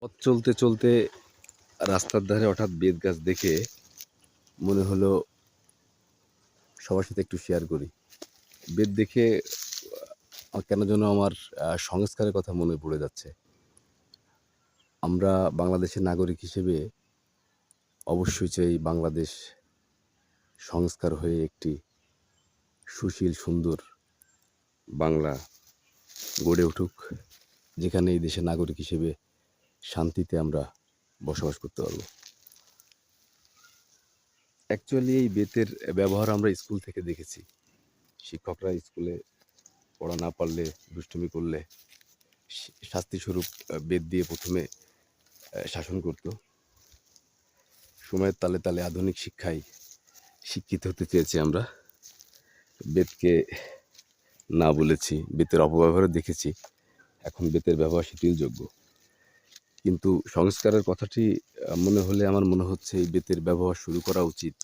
পথ চলতে চলতে রাস্তার ধারে হঠাৎ বেত গাছ দেখে মনে হলো সবার সাথে একটু শেয়ার করি। বেত দেখে কেন যেন আমার সংস্কারের কথা মনে পড়ে যাচ্ছে। আমরা বাংলাদেশের নাগরিক হিসেবে অবশ্যই চাই বাংলাদেশ সংস্কার হয়ে একটি সুশীল সুন্দর বাংলা গড়ে উঠুক, যেখানে এই দেশের নাগরিক হিসেবে শান্তিতে আমরা বসবাস করতে পারবো। অ্যাকচুয়ালি এই বেতের ব্যবহার আমরা স্কুল থেকে দেখেছি। শিক্ষকরা স্কুলে পড়া না পারলে, দুষ্টুমি করলে শাস্তিস্বরূপ বেত দিয়ে প্রথমে শাসন করত। সময়ের তালে তালে আধুনিক শিক্ষায় শিক্ষিত হতে চেয়েছি আমরা। বেতকে না বলেছি, বেতের অপব্যবহারও দেখেছি। এখন বেতের ব্যবহার শিথিলযোগ্য, কিন্তু সংস্কারের কথাটি মনে হলে আমার মনে হচ্ছে এই বেতের ব্যবহার শুরু করা উচিত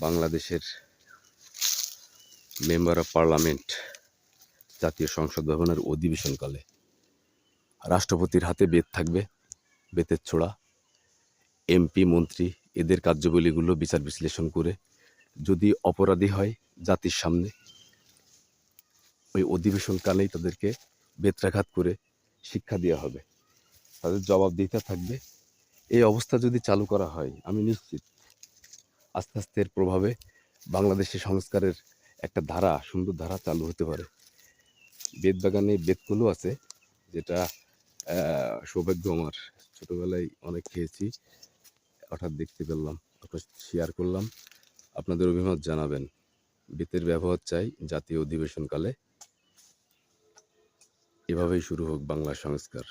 বাংলাদেশের মেম্বার অফ পার্লামেন্ট জাতীয় সংসদ ভবনের অধিবেশনকালে। রাষ্ট্রপতির হাতে বেত থাকবে, বেতের ছোড়া। এমপি মন্ত্রী এদের কার্যাবলীগুলো বিচার বিশ্লেষণ করে যদি অপরাধী হয় জাতির সামনে, ওই অধিবেশনকালেই তাদেরকে বেত্রাঘাত করে শিক্ষা দেওয়া হবে, তাদের জবাবদিহিতা থাকবে। এই অবস্থা যদি চালু করা হয়, আমি নিশ্চিত আস্তে আস্তে এর প্রভাবে বাংলাদেশে সংস্কারের একটা ধারা, সুন্দর ধারা চালু হতে পারে। বেত বাগানে বেতকুলো আছে, যেটা সৌভাগ্য আমার, ছোটোবেলায় অনেক খেয়েছি। হঠাৎ দেখতে পেলাম, আপনার শেয়ার করলাম। আপনাদের অভিমত জানাবেন। বেতের ব্যবহার চাই জাতীয় অধিবেশনকালে। এভাবেই শুরু হোক বাংলা সংস্কার।